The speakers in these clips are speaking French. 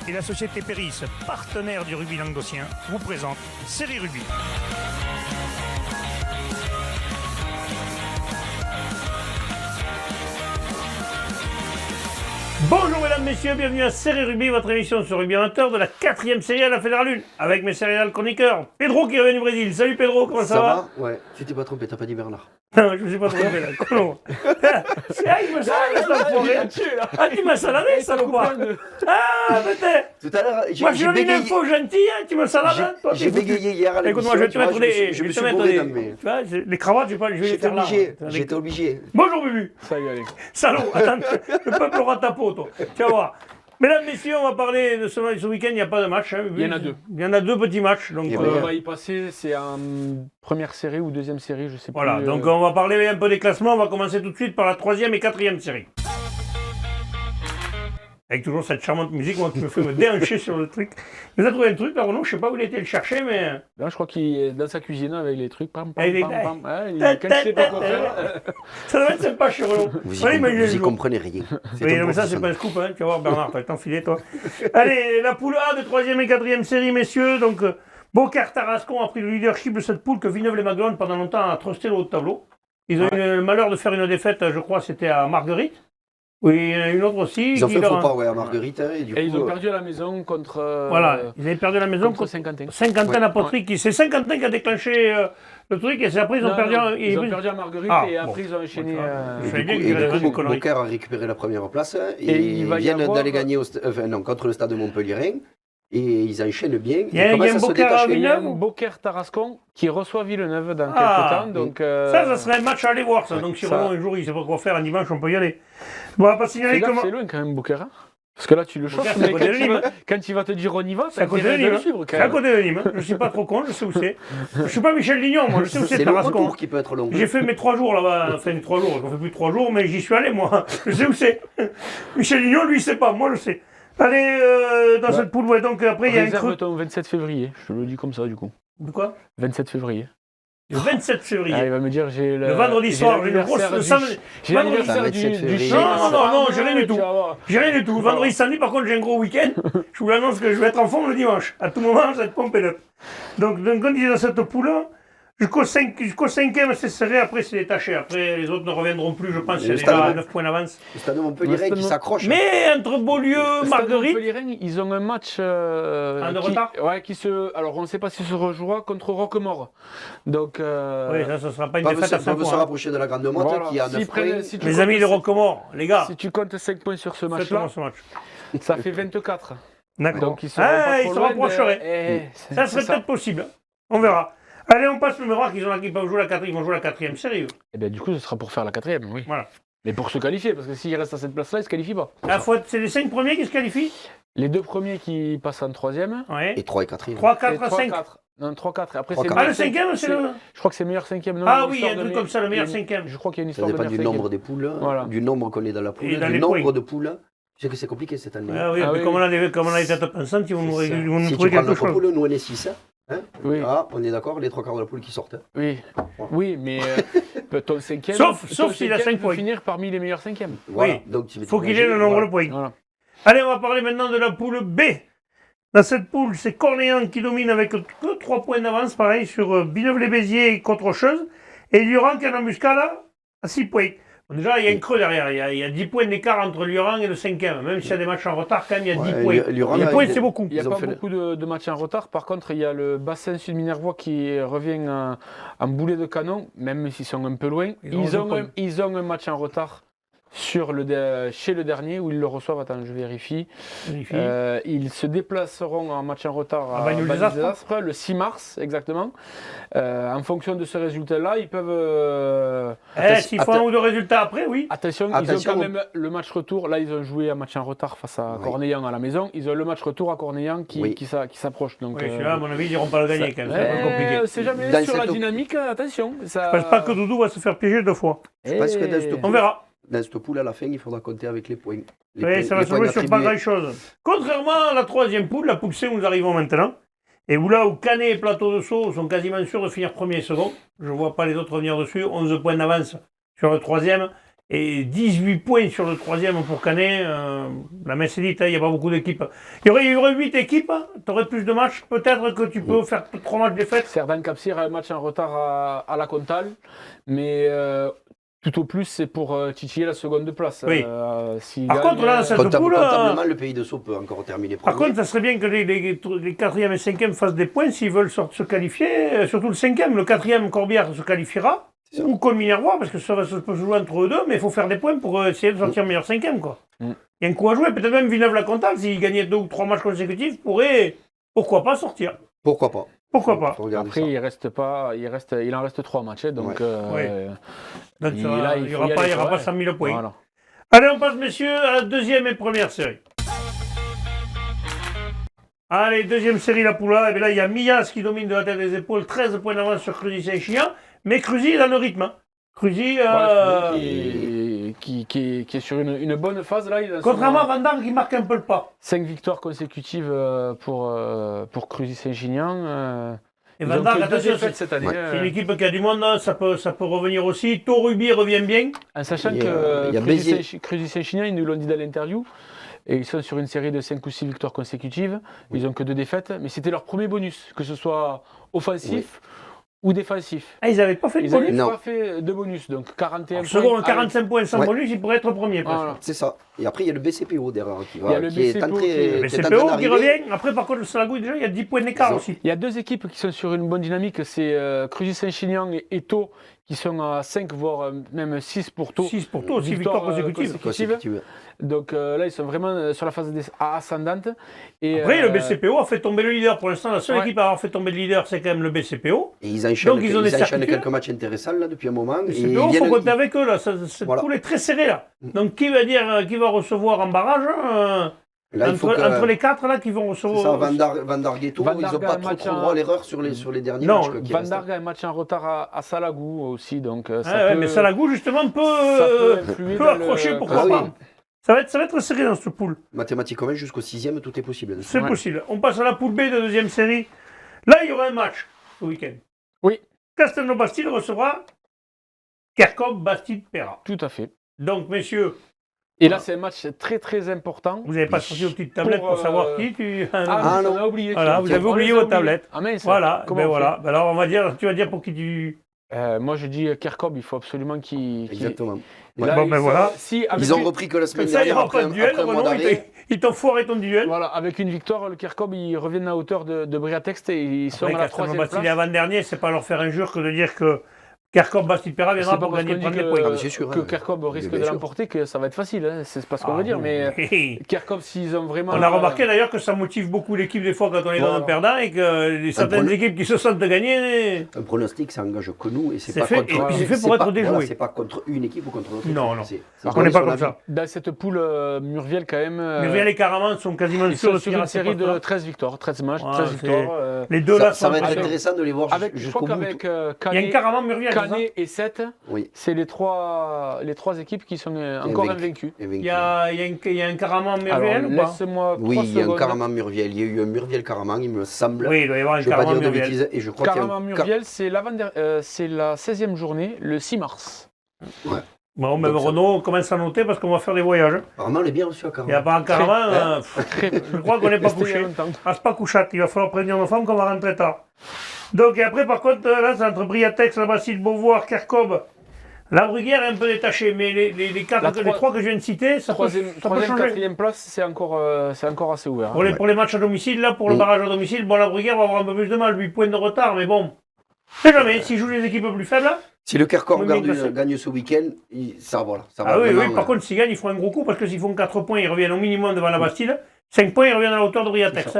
et la société Péris, partenaire du rugby languedocien, vous présente Série Rugby. Bonjour mesdames, messieurs, bienvenue à Série Rugby, votre émission sur rugby amateur de la 4e série à la Fédérale 1, avec mes céréales chroniqueurs. Pedro qui revient du Brésil. Salut Pedro, comment ça va? Ouais, tu t'es pas trompé, t'as pas dit Bernard. Non, je me suis pas trompé là, colon. Il me salamé, Ah, tu m'as salamé, salopard. Ah, peut-être. Tout à l'heure, Moi, je donne une info gentille, hein, tu me salames. j'ai bégayé hier à l'émission. Écoute-moi, je vais te mettre les... Je me suis bourré dans mes... Tu vois, les cravates, je vais les faire là. J'étais obligé. Bonjour, Bubu. Salut, Alex. Salaud, attends, le peuple aura ta peau, toi. Tu vas voir. Mesdames, messieurs, on va parler de ce week-end, il n'y a pas de match. Hein, il y en a deux. Il y en a deux petits matchs. Donc, On va y passer, c'est en première série ou deuxième série, je sais pas. Voilà, donc on va parler un peu des classements. On va commencer tout de suite par la 3e et 4e série. Avec toujours cette charmante musique, moi qui me fait me déhancher sur le truc. Il nous a trouvé un truc, là, Renaud, je sais pas où il a été le chercher, mais... Là, je crois qu'il est dans sa cuisine avec les trucs. Pam, pam, Et pam, pam. Ouais, quand il sait pas quoi faire. Ça doit être sympa chez Renaud. Vous y comprenez rien. Oui, non, mais ça, c'est pas un scoop, hein. Tu vas voir, Bernard, t'as t'enfiler, toi. Allez, la poule A de 3e et 4e série, messieurs. Donc, Beaucaire Tarascon a pris le leadership de cette poule que Villeneuve-les-Maglones, pendant longtemps, a trusté le haut de tableau. Ils ont eu le malheur de faire une défaite, je crois, c'était à Marguerite. Oui, il y en a une autre aussi. Ils ont fait faux pas, ouais, à Marguerite. Et du coup, ils ont perdu à la maison contre... Voilà, ils avaient perdu à la maison contre Saint-Quentin. Saint-Quentin à Poterie. C'est Saint-Quentin qui a déclenché le truc et c'est après ils ont perdu... Ils ont perdu à Marguerite et après ils ont enchaîné... Et du coup, Beaucaire a récupéré la première place et ils viennent d'aller gagner contre le Stade de Montpellier. Et ils enchaînent bien. Il y a un Beaucaire Tarascon qui reçoit Villeneuve dans quelques temps. Donc, ça serait un match à aller voir, ça. Donc si vraiment un jour il ne sait pas quoi faire, un dimanche, on peut y aller. Bon, on va pas signaler comment... C'est loin quand même, Beaucaire. Hein, parce que là, tu le chauffes, mais quand il va te dire on y va, c'est à côté de Nîmes. C'est à côté de Nîmes. Je ne suis pas trop con, je sais où c'est. Je ne suis pas Michel Lignon, moi, je sais où c'est Tarascon. C'est le retour qui peut être long. J'ai fait mes 3 jours là-bas, enfin 3 jours, j'en fais plus 3 jours, mais j'y suis allé, moi. Je sais où c'est. Michel Lignon, lui, il ne sait pas, moi, je sais. Allez, dans cette poule, ouais, donc après, il y a un creux. Réserve ton 27 février, je te le dis comme ça, du coup. De quoi? 27 février. Le 27 février. Ah, il va me dire, j'ai le vendredi soir, j'ai une grosse... Le samedi... J'ai l'anniversaire du Non, j'ai rien du tout. J'ai rien du tout. Vendredi, samedi, par contre, j'ai un gros week-end. Je vous l'annonce que je vais être en forme le dimanche. À tout moment, je vais être pompé d'up. Donc, quand il est dans cette poule-là, jusqu'au 5e, c'est serré, après c'est détaché. Après, les autres ne reviendront plus, je pense, c'est déjà à 9 points d'avance. Le Stade de Montpellier qui s'accroche. Mais entre Beaulieu, Marguerite... Montpellier, ils ont un match... de retard. Ouais, alors, on ne sait pas si se rejouera contre Roquemort. Donc... Oui, ça ne sera pas une défaite à 5 points. On veut se rapprocher de la Grande Motte qui a 9 points. Les amis de Roquemort, les gars. Si tu comptes 5 points sur ce match-là, ça fait 24. D'accord. Donc ils se rapprocheraient. Ça serait peut-être possible. On verra. Allez, on passe le miroir qu'ils vont jouer la 4e série. Et bien du coup, ce sera pour faire la 4e, oui. Voilà. Mais pour se qualifier, parce que s'ils restent à cette place-là, ils ne se qualifient pas. C'est les 5 premiers qui se qualifient? Les 2 premiers qui passent en 3e. Ouais. Et 3 et 4e. 3, 4, 5. Non, 3, 4. Après, c'est le 5e, c'est le... Je crois que c'est meilleur 5e. Ah oui, il y a un truc comme ça, le meilleur 5e. Je crois qu'il y a une histoire de meilleur 5e. Ça dépend du nombre des poules, du nombre qu'on est dans la poule, du nombre de poules. Je sais que c'est compliqué cette année. Ah oui, mais comme on a des têtes pensantes, ils vont nous trouver quelque chose. Si tu prends notre poule, nous on est 6. Hein, oui. Ah, on est d'accord, les 3 quarts de la poule qui sortent. Oui, oui, mais ton 5e, sauf s'il a 5 points. Finir parmi les meilleurs 5e. Voilà. Oui, donc il faut qu'il ait le nombre de points. Voilà. Allez, on va parler maintenant de la poule B. Dans cette poule, c'est Cornéan qui domine avec que 3 points d'avance, pareil, sur Villeneuve-les-Béziers et Contre-Chose. Et Lioran qui est en embuscade à 6 points. Bon, déjà, il y a un creux derrière. Il y a 10 points d'écart entre Lioran et le 5e. Même s'il y a des matchs en retard, quand même, il y a 10 points. 10 points, c'est beaucoup. Il n'y a pas beaucoup de matchs en retard. Par contre, il y a le bassin Sud-Minervois qui revient en boulet de canon, même s'ils sont un peu loin. Ils ont un match en retard chez le dernier où ils le reçoivent. Attends, je vérifie. Ils se déplaceront en match en retard à Bagnols-des-Aspres le 6 mars, exactement. En fonction de ce résultat-là, ils peuvent... S'ils font un ou deux résultats après, oui. Attention, ils ont quand même le match retour. Là, ils ont joué un match en retard face à Cornellans à la maison. Ils ont le match retour à Cornellans qui s'approche. Donc, celui-là, à mon avis, ils n'iront pas le gagner quand même. C'est un peu compliqué. C'est jamais sur la dynamique, attention. Je ne pense pas que Doudou va se faire piéger 2 fois. On verra. Dans cette poule, à la fin, il faudra compter avec les points. Oui, ça va se jouer sur pas grand-chose. Contrairement à la 3e poule, la poule C où nous arrivons maintenant, et où là où Canet et Plateau de Sceaux sont quasiment sûrs de finir premier et second, je ne vois pas les autres venir dessus, 11 points d'avance sur le 3e, Et 18 points sur le troisième pour Canet. La messe est dite, il n'y a pas beaucoup d'équipes. Il y aurait 8 équipes, tu aurais plus de matchs. Peut-être que tu peux faire 3 matchs défaites. Cerdan Capcir a un match en retard à la Comtal, mais tout au plus, c'est pour titiller la seconde place. Oui. Par contre, là, cette poule. Comptablement, le Pays de Sceaux peut encore terminer premier. Par contre, ça serait bien que les 4e et 5e fassent des points s'ils veulent se qualifier. Surtout le 5e. Le 4e, Corbière, se qualifiera. Ou comme Minervois, parce que ça peut se jouer entre eux deux, mais il faut faire des points pour essayer de sortir meilleur 5e. Quoi. Il y a un coup à jouer. Peut-être même Villeneuve-la-Comtal, s'il gagnait 2 ou 3 matchs consécutifs, pourrait, pourquoi pas, sortir. Pourquoi pas. Pourquoi pas. Après, il en reste 3 matchs. Donc, donc il n'y aura pas 100 000 points. Voilà. Allez, on passe, messieurs, à la deuxième et première série. Allez, deuxième série, la Poula. Et là, il y a Millas qui domine de la tête des épaules, 13 points d'avance sur Cruzy-Saint-Chinian. Mais Cruzy est dans le rythme. Cruzy. Qui est sur une bonne phase là. Contrairement à Vandar qui marque un peu le pas. 5 victoires consécutives pour Cruzy-Saint-Chinian. Et Vandar, attention, cette année. C'est une équipe qui a du monde, ça peut revenir aussi. Taurubi revient bien. En sachant que Cruzy-Saint-Chinian, ils nous l'ont dit dans l'interview, et ils sont sur une série de 5 ou 6 victoires consécutives. Ils n'ont que 2 défaites, mais c'était leur premier bonus, que ce soit offensif ou défensif. Ah, ils n'avaient pas fait de bonus. Ils n'avaient pas fait de bonus, donc 41 points. Second, 45 points sans bonus, ils pourraient être premier. Voilà. C'est ça. Et après, il y a le BCPO derrière qui va. Il y a le BCPO qui revient. Après, par contre, le Salagou, déjà, il y a 10 points d'écart aussi. Il y a 2 équipes qui sont sur une bonne dynamique, c'est Cruzy-Saint-Chinian et Thau, qui sont à 5, voire même 6 pour Thau. 6 pour Thau, 6 victoires consécutives. Donc là, ils sont vraiment sur la phase ascendante. Et, après, le BCPO a fait tomber le leader. Pour l'instant, la seule équipe à avoir fait tomber le leader, c'est quand même le BCPO. Et ils enchaînent quelques matchs intéressants là, depuis un moment. Il faut compter avec eux. Là. Cette poule est très serrée. Là. Donc, qui va recevoir en barrage là, entre les 4 là, qui vont recevoir. C'est ça, Vandargueto, ils n'ont pas trop droit à l'erreur sur les derniers matchs. Vandargue a un match en retard à Salagou aussi. Donc, mais Salagou, justement, peut accrocher, pourquoi pas. Ça va être serré dans cette poule. Mathématiquement, jusqu'au 6e, tout est possible. C'est possible. On passe à la poule B de deuxième série. Là, il y aura un match ce week-end. Oui. Castelnau-Bastide recevra Kerkhoff-Bastide-Pera. Tout à fait. Donc, messieurs. Et là, c'est un match très très important. Vous n'avez pas sorti vos petites tablettes pour savoir qui tu. Non, on a oublié. Voilà, vous avez oublié vos tablettes. Ah, mince. Voilà. Voilà. Alors, tu vas dire pour qui tu. Moi, je dis Kerkhoff, il faut absolument qu'il. Exactement. Là, voilà. Ils ont repris que la semaine dernière après un mois d'arrêt. Ils t'ont foiré ton duel. Voilà, avec une victoire, le Kerkhoff, ils reviennent à hauteur de Briatext et ils sont à la 3e place. Bastille avant-dernier, c'est pas leur faire injure que de dire que Kerkhoff-Bastide-Pera viendra pour gagner prendre les points. C'est sûr. Que Kerkhoff risque de l'emporter, que ça va être facile. C'est pas ce qu'on veut dire, mais Kerkhoff, s'ils ont vraiment. On a remarqué d'ailleurs que ça motive beaucoup l'équipe des fois quand on est dans un perdant et que certaines équipes qui se sentent de gagner. Un pronostic, ça engage que nous et c'est pas contre. Et puis c'est fait pour être déjoué. C'est pas contre une équipe ou contre l'autre. Non. On n'est pas comme ça. Dans cette poule, Murviel, quand même. Murviel et Caraman sont quasiment sûrs de sur une série de 13 victoires, 13 matchs, 13 victoires. Les deux là ça va être intéressant de les voir jusqu'au bout. Il y a un Caraman-Murviel. Canet et 7. C'est les trois équipes qui sont encore invaincues. Il y a un Caraman-Murviel ou pas? Oui, il y a un Caraman-Murviel. Il y a eu un Murviel-Caraman, il me semble. Oui, il doit y avoir un Caraman-Murviel. Caraman-Murviel, c'est la 16e journée, le 6 mars. Ouais. Bon, même Renault commence à noter parce qu'on va faire des voyages. Apparemment, on est bien reçu à Caraman. Il n'y a pas un Caraman. Je crois qu'on n'est pas couché. C'est pas couchate. Il va falloir prévenir nos femmes qu'on va rentrer tard. Donc, et après, par contre, là, c'est entre Briatex, la Bastide, Beauvoir, Kerkhoff. La Bruguière est un peu détachée, mais les 3 que je viens de citer, ça peut changer. 4e place, c'est encore assez ouvert. Pour les matchs à domicile, là, pour le barrage à domicile, bon, la Bruguière va avoir un peu plus de mal, 8 points de retard, mais bon. C'est jamais, s'ils jouent les équipes plus faibles, là. Si le Kerkhoff gagne ce week-end, ça va. Oui, par contre, s'ils gagnent, ils font un gros coup, parce que s'ils font 4 points, ils reviennent au minimum devant la Bastide. 5 points, ils reviennent à la hauteur de Briatex.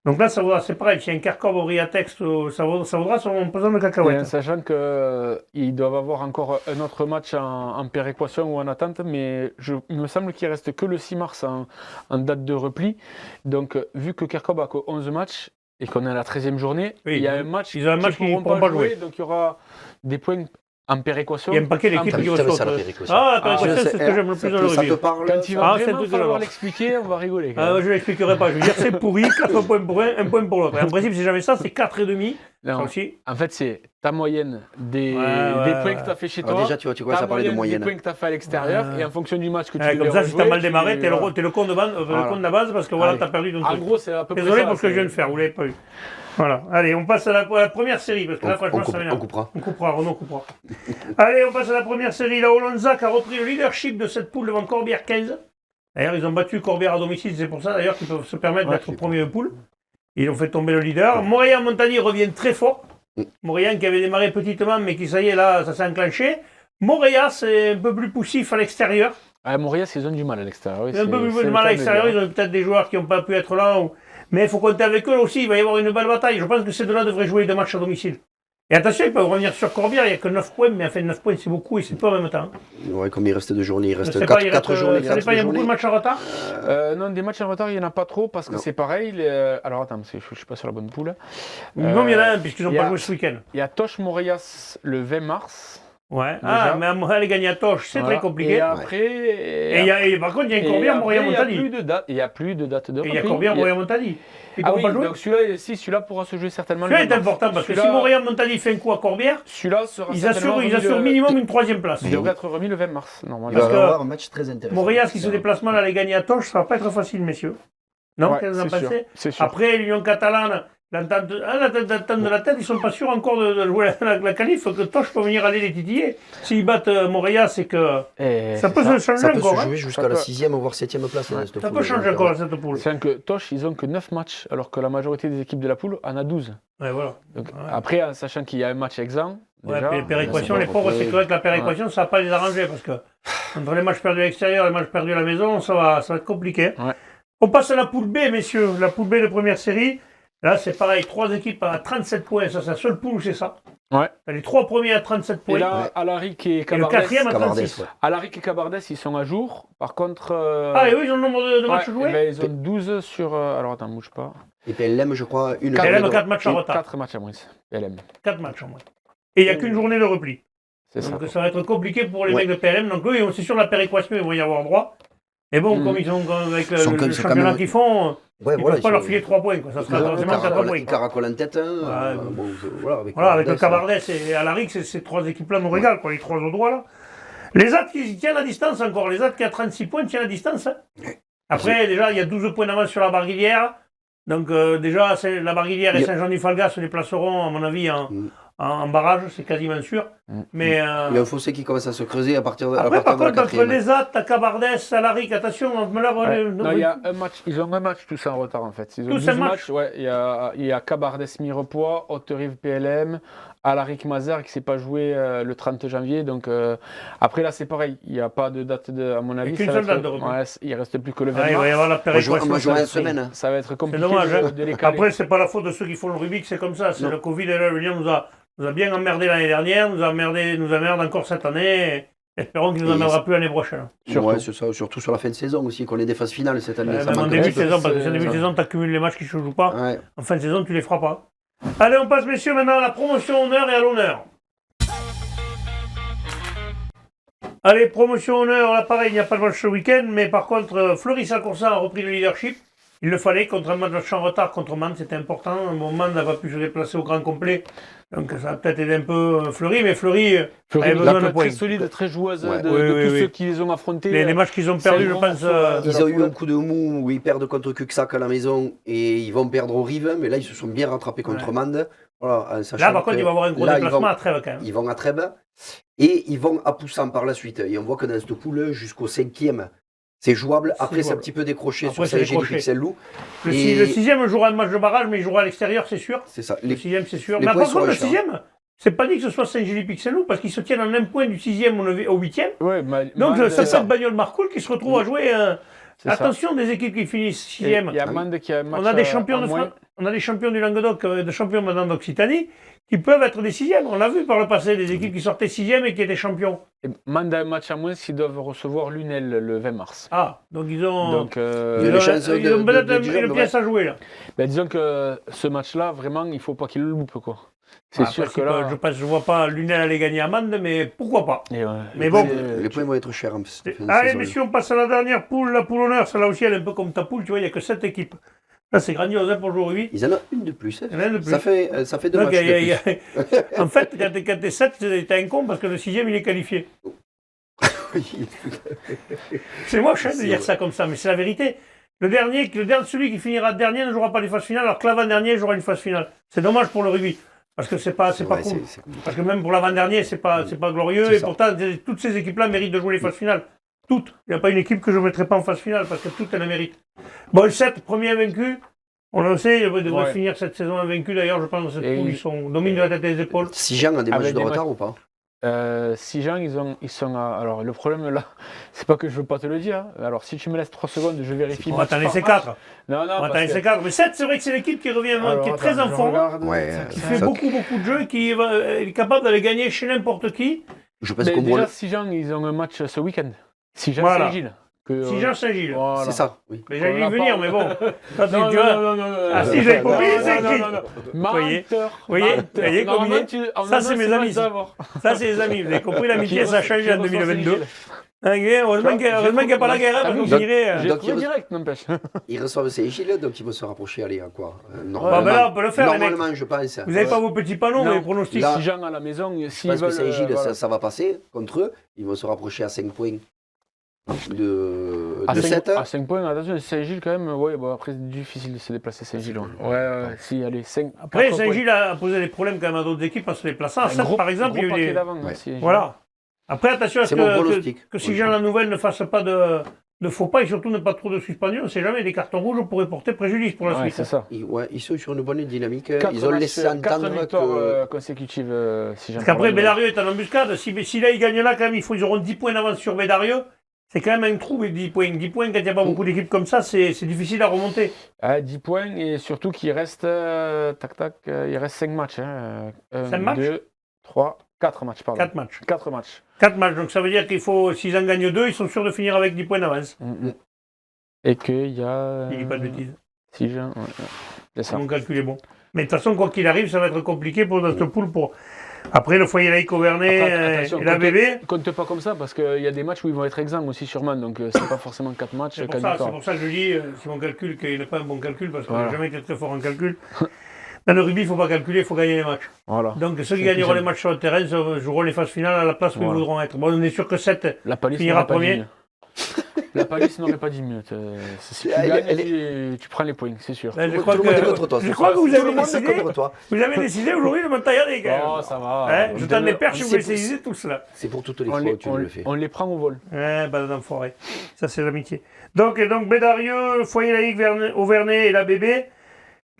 Donc là, c'est pareil, si un Kerkhoff au Briatex, ça vaudra son pesant de cacahuètes. Sachant qu'ils doivent avoir encore un autre match en péréquation ou en attente, mais il me semble qu'il ne reste que le 6 mars en date de repli. Donc, vu que Kerkhoff a que 11 matchs et qu'on est à la 13e journée, il y a un match qu'ils ne pourront pas jouer. Donc, il y aura des points en péréquation. Il y a un paquet d'équipes qui ressortent. La péréquation, c'est ce que j'aime le plus dans le rugby. Quand il va vraiment falloir l'expliquer, on va rigoler. Je ne l'expliquerai pas. Je veux dire, c'est pourri, 4 points pour un, 1 point pour l'autre. En principe, si jamais ça, c'est 4,5. Ça aussi. En fait, c'est ta moyenne des points que tu as fait chez toi. Alors déjà, tu vois, ça parlait de moyenne. Des points que tu as fait à l'extérieur et en fonction du match que tu veux comme ça, si tu as mal démarré, t'es le compte de base parce que voilà, tu as perdu ton truc. En gros, c'est à peu près désolé pour ce que je viens de faire, vous l'avez pas eu. Voilà, allez, on passe à la première série parce que là, franchement, ça m'énerve. On coupera, Renaud coupera. Allez, on passe à la première série. La Olonzac a repris le leadership de cette poule devant Corbière 15. D'ailleurs, ils ont battu Corbière à domicile, c'est pour ça d'ailleurs qu'ils peuvent se permettre d'être premier de poule. Ils ont fait tomber le leader. Montagny revient très fort. Montréal qui avait démarré petitement, mais qui, ça y est, là, ça s'est enclenché. Montréal, c'est un peu plus poussif à l'extérieur. Montréal, ils ont du mal à l'extérieur. Oui, un peu plus de mal à l'extérieur. Ils ont peut-être des joueurs qui n'ont pas pu être là. Mais il faut compter avec eux aussi. Il va y avoir une belle bataille. Je pense que ces deux-là devraient jouer deux matchs à domicile. Et attention, ils peuvent revenir sur Corbière. Il n'y a que 9 points, mais enfin 9 points, c'est beaucoup et c'est pas en même temps. Ouais, comme il reste 2 journées, il reste 4 journées. Ça dépend, il y a beaucoup de matchs en retard non, des matchs en retard, il n'y en a pas trop parce que c'est pareil. Alors attends, je ne suis pas sur la bonne poule. Non, il y en a un, puisqu'ils n'ont pas joué ce week-end. Il y a Toch-Montréal le 20 mars. Ouais. Ah, mais aller gagner à Toch, c'est très compliqué. Et après. Et par contre, il y a Corbière, Montréal-Montagny. Il n'y a plus de date de reprise. Et il y a Corbière, Montréal-Montagny. Donc celui-là pourra se jouer certainement. Celui-là est important parce que si Montréal-Montagny fait un coup à Corbière, celui-là sera ils assurent minimum une 3e place. Il devrait être remis le 20 mars, normalement. Il va y avoir un match très intéressant. Montréal, qui se déplace mal, aller gagner à Toch, ça ne va pas être facile, messieurs. Non, qu'est-ce que vous en pensez ? Après, l'Union catalane, l'entente de la tête, ils ne sont pas sûrs encore de jouer la qualif, que Toch peut venir aller les titiller. S'ils battent Montréal, c'est que ça peut se changer encore. Ça peut se jouer jusqu'à la 6e voire 7e place. Ça peut changer encore cette poule. C'est que Toch, ils n'ont que 9 matchs, alors que la majorité des équipes de la poule en a 12. Ouais, voilà. Donc, après, en sachant qu'il y a un match exempt. Déjà, les péréquations, les pauvres, c'est vrai que la péréquation, ça ne va pas les arranger parce que entre les matchs perdus à l'extérieur et les matchs perdus à la maison, ça va être compliqué. Ouais. On passe à la poule B, messieurs. La poule B de première série. Là, c'est pareil, 3 équipes à 37 points. Ça, c'est la seule poule où c'est ça. Ouais. Les 3 premiers à 37 points. Et là, Alaric et Cabardès. Et le 4e à 36. Alaric et Cabardès, ils sont à jour. Par contre. Et eux, ils ont le nombre de matchs joués ils ont 12 sur. Alors attends, bouge pas. Et PLM, je crois, PLM, 4 matchs en retard. 4 matchs à moins. PLM. 4 matchs en moins. Et il n'y a qu'une journée de repli. C'est donc ça va être compliqué pour les mecs de PLM. Donc eux, c'est sûr, la péréquation, ils vont y avoir droit. Mais bon, comme ils ont avec le championnat qu'ils font, ils ne peuvent pas leur filer 3 points. Ça sera forcément 4 points. Caracol en tête. Avec le Cabardès et Alaric, ces 3 équipes-là nous régalent, les 3 au droit là. Les AT qui tiennent à distance encore. Les AT qui à 36 points tiennent à distance. Après, déjà, il y a 12 points d'avance sur la Barguilière. Donc déjà, la Barguilière et Saint-Jean-du-Falgas se déplaceront, à mon avis, en barrage, c'est quasiment sûr. Mais, il y a un fossé qui commence à se creuser à partir de la 4e. Après, par contre, entre les AT, Cabardès, Alaric, attention, on me l'a non, il y a un match, ils ont un match tous en retard en fait. Ils ont 12 matchs. Ouais, il y a Cabardès Mirepoix, Haute-Rive PLM, Alaric Mazar qui ne s'est pas joué le 30 janvier. Donc après là, c'est pareil. Il n'y a pas de date, à mon avis. Il n'y a qu'une seule date de reprise. Il ne reste plus que le 20 mars. Il va y avoir la péréquation. Semaine. Ça va être compliqué de les caler. Après, ce n'est pas la faute de ceux qui font le Rubik, c'est comme ça. C'est le Covid et l'avenir nous a bien emmerdé l'année dernière, nous emmerde encore cette année. Espérons qu'il ne nous emmerdera plus l'année prochaine. Surtout sur la fin de saison aussi, qu'on ait des phases finales cette année. En début de saison, parce que en début de saison, tu accumules les matchs qui ne se jouent pas. En fin de saison, tu ne les feras pas. Allez, on passe, messieurs, maintenant à la promotion honneur et à l'honneur. Allez, promotion honneur, là pareil, il n'y a pas de match ce week-end, mais par contre, Fleury-Saint-Coursan a repris le leadership. Il le fallait contre un match en retard contre Mende, c'était important. Bon, Mende n'a pas pu se déplacer au grand complet, donc ça a peut-être aidé un peu Fleury, mais Fleury avait besoin de points. Très solide, très joueuse de tous ceux qui les ont affrontés. Les matchs qu'ils ont perdus, je pense. Ils ont eu un coup de mou où ils perdent contre Cuxac à la maison et ils vont perdre au Rive, mais là ils se sont bien rattrapés contre Mende. Voilà, là, par contre, il va y avoir un gros déplacement à Trèbes quand même. Ils vont à Trèbes et ils vont à Poussan par la suite. Et on voit que dans cette poule, jusqu'au 5e, c'est jouable. Après, c'est un petit peu décroché sur Saint-Gély Pixel-Loup. Le 6e jouera un match de barrage, mais il jouera à l'extérieur, c'est sûr. C'est ça. Le 6e, c'est sûr. Mais par contre, le 6e, c'est pas dit que ce soit Saint-Gély Pixel-Loup, parce qu'ils se tiennent en un point du 6e au 8e. Donc, ça fait Bagnoles Marcoul qui se retrouve à jouer. Attention des équipes qui finissent 6e. Il y a Mende qui a un match. On a des champions on a des champions du Languedoc, des champions maintenant d'Occitanie, qui peuvent être des 6e. On l'a vu par le passé, des équipes qui sortaient 6e et qui étaient champions. Mende a un match à moins s'ils doivent recevoir Lunel le 20 mars. Ah, donc ils ont peut-être une pièce à jouer là. Disons que ce match-là, vraiment, il ne faut pas qu'il le loupe, quoi. C'est sûr que là... Je ne vois pas Lunel aller gagner à Mende, mais pourquoi pas. Mais bon, les points vont être chers. Allez, messieurs, on passe à la dernière poule, la poule honneur. Celle-là aussi, elle est un peu comme ta poule, tu vois, il n'y a que 7 équipes. Là, c'est grandiose pour jouer au rugby. Ils en ont une de plus. Il y en a une de plus. Ça fait 2 matchs de plus. En fait, quand t'es 7, t'es un con parce que le 6e, il est qualifié. C'est moche de dire ça comme ça, mais c'est la vérité. Celui qui finira dernier ne jouera pas les phases finales, alors que l'avant-dernier jouera une phase finale. C'est dommage pour le rugby. Parce que c'est pas cool. Parce que même pour l'avant-dernier, c'est pas glorieux. Et pourtant, toutes ces équipes-là méritent de jouer les phases finales. Toutes. Il n'y a pas une équipe que je ne mettrai pas en phase finale parce que toutes, elles la méritent. Bon, le 7, premier invaincu. On le sait, il devrait finir cette saison invaincu. D'ailleurs, je pense que cette poule, ils dominent de la tête et des épaules. Sijan a des matchs de retard ou pas? Sijan, ils sont à... Alors, le problème là, c'est pas que je veux pas te le dire. Alors, si tu me laisses 3 secondes, je vérifie. On va t'en laisser 4. Non, on va t'en laisser 4. Mais 7, c'est vrai que c'est l'équipe qui revient, qui est très en forme, qui fait beaucoup de jeux, qui est capable d'aller gagner chez n'importe qui. Je pense qu'au déjà, Sijan, ils ont un match ce week-end. Sijan-Saint-Gilles. Sijan-Saint-Gilles. Voilà. C'est ça, oui. Mais j'allais y venir, mais bon. Non. Ah si, j'avais compris, c'est qui? Menteur. Vous voyez, combiné. Ça, c'est mes amis. Ça, c'est les amis. Vous avez compris, l'amitié, ça a changé en 2022. Heureusement qu'il n'y a pas la guerre, parce qu'on finirait. J'ai trouvé direct, n'empêche. Ils reçoivent Saint-Gilles, donc ils vont se rapprocher, allez, à quoi? Normalement, là, on peut le faire, normalement, je pense. Vous n'avez pas vos petits panneaux, mais les pronostics. Si Jean à la maison, je pense que Saint-Gilles, ça va passer contre eux. Ils vont se rapprocher à 5 points. De 7 à 5 points, attention, Saint-Gilles quand même, après c'est difficile de se déplacer Saint-Gilles. Si, allez, 5. Après, Saint-Gilles a posé des problèmes quand même à d'autres équipes en se déplaçant. À 7, par exemple, il y a eu des... Voilà. Après, attention à ce que si Jean la Nouvelle ne fasse pas de faux pas et surtout ne pas trop de suspendus, on ne sait jamais, des cartons rouges pourraient porter préjudice pour la suite. C'est ça. Ils sont sur une bonne dynamique. Ils ont laissé entendre 4 victoires consécutives. Parce qu'après, Bédarieux est en embuscade. Si là, ils gagnent là, quand même, ils auront 10 points d'avance sur Bédarieux. C'est quand même un trou, 10 points. 10 points, quand il n'y a pas beaucoup d'équipes comme ça, c'est difficile à remonter. 10 points, et surtout qu'il reste, il reste 5 matchs. 5 matchs 2, 3, 4 matchs, pardon. 4 matchs. 4 matchs. 4 matchs, donc ça veut dire qu'il faut, s'ils en gagnent 2, ils sont sûrs de finir avec 10 points d'avance. Et qu'il y a... Il n'y a pas de bêtises. Si j'ai... c'est ça. Mon calcul est bon. Mais de toute façon, quoi qu'il arrive, ça va être compliqué pour notre poule pour... Après, le foyer laïque Auvernais et la bébé. Compte pas comme ça, parce qu'il y a des matchs où ils vont être exempts aussi sûrement, donc c'est pas forcément 4 matchs. C'est pour ça que je dis, c'est mon calcul, qu'il n'est pas un bon calcul, parce qu'on n'a jamais été très fort en calcul. Dans le rugby, il ne faut pas calculer, il faut gagner les matchs. Voilà. Donc ceux qui gagneront les matchs sur le terrain joueront les phases finales à la place où ils voudront être. Bon, on est sûr que 7 finira premier. La palisse n'aurait pas 10 minutes. Si tu gagnes, tu prends les points, c'est sûr. Je crois que vous avez décidé aujourd'hui de m'entailler. Oh, ça va. Je t'en ai perche, vous essayez tout cela. C'est pour toutes les fois où tu le fais. On les prend au vol. D'enfoiré. Ça, c'est l'amitié. Donc Bédarieux, foyer laïque Auvernais et la bébé,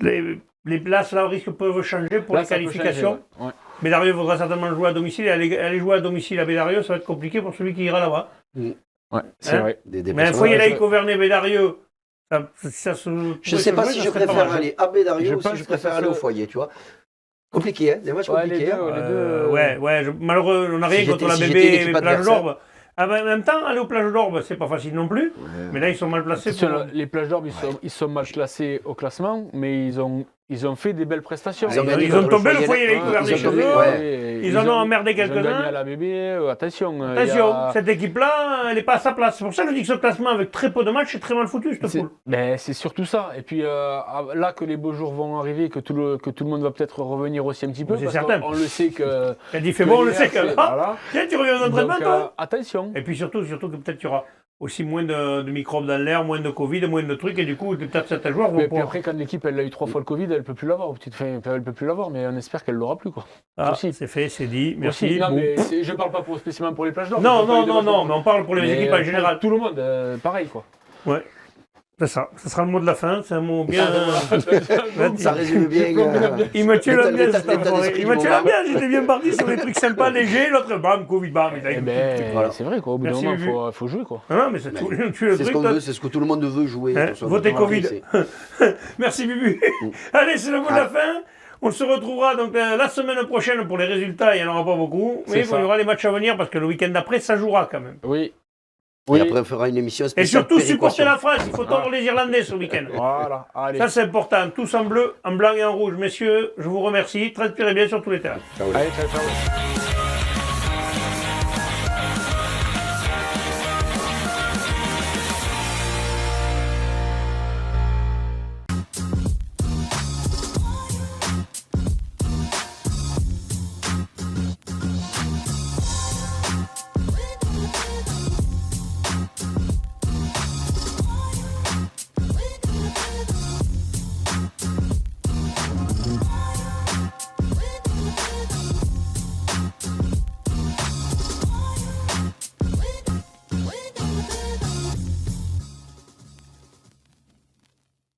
les places là au risque peuvent changer pour les qualifications. Bédarieux voudra certainement jouer à domicile. Aller jouer à domicile à Bédarieux, ça va être compliqué pour celui qui ira là-bas. Ouais, c'est vrai. Mais un foyer laïque Auvernais Bédarieux, ça se... Je ne sais pas si je préfère aller à Bédarieux ou si je préfère aller au foyer, tu vois. Compliqué, hein, des matchs compliqués. Malheureux, on n'a rien contre la bébé et les plages d'Orbe. En même temps, aller aux plages d'Orbe, c'est pas facile non plus. Mais là, ils sont mal placés. Les plages d'Orbe, ils sont mal classés au classement, mais ils ont fait des belles prestations. Ils ont tombé le foyer laïque Auvernais chez eux. Ils en ont emmerdé quelques-uns. Ils ont gagné à la bébé, attention. Cette équipe-là, elle n'est pas à sa place. C'est pour ça que je dis que ce classement, avec très peu de matchs, c'est très mal foutu, cette poule. C'est surtout ça. Et puis là que les beaux jours vont arriver, que tout le monde va peut-être revenir aussi un petit peu. C'est certain. On le sait que... Quand il fait bon, on le sait que... Tiens, tu reviens aux entraînements, toi. Attention. Et puis surtout que peut-être il y aura aussi moins de microbes dans l'air, moins de Covid, moins de trucs, et du coup, peut-être certains joueurs vont pouvoir... Après, quand l'équipe elle a eu 3 fois le Covid, elle ne peut plus l'avoir. Elle peut plus l'avoir, mais on espère qu'elle ne l'aura plus, quoi. C'est fait, c'est dit, merci. Non, mais je ne parle pas spécialement pour les plages d'Orbe. Non, mais on parle pour les équipes en général. Tout le monde, pareil, quoi. Ouais. C'est ça, ce sera le mot de la fin, c'est un mot bien... Ça résume bien... Il me tue l'ambiance, j'étais bien parti sur des trucs sympas, légers, l'autre, bam, Covid, bam. C'est vrai, quoi, au bout d'un moment, il faut jouer, quoi. Non, mais c'est tout le truc. C'est ce qu'on veut, c'est ce que tout le monde veut jouer. Votez Covid. Merci, Bibu. Allez, c'est le mot de la fin. On se retrouvera donc la semaine prochaine pour les résultats, il n'y en aura pas beaucoup, mais il y aura les matchs à venir, parce que le week-end d'après, ça jouera quand même. Oui. Et après, on fera une émission spéciale. Et surtout, supporter la France. Il faut tendre les Irlandais ce week-end. Voilà. Allez. Ça, c'est important. Tous en bleu, en blanc et en rouge. Messieurs, je vous remercie. Transpirez bien sur tous les terrains. Ciao. Allez, ciao.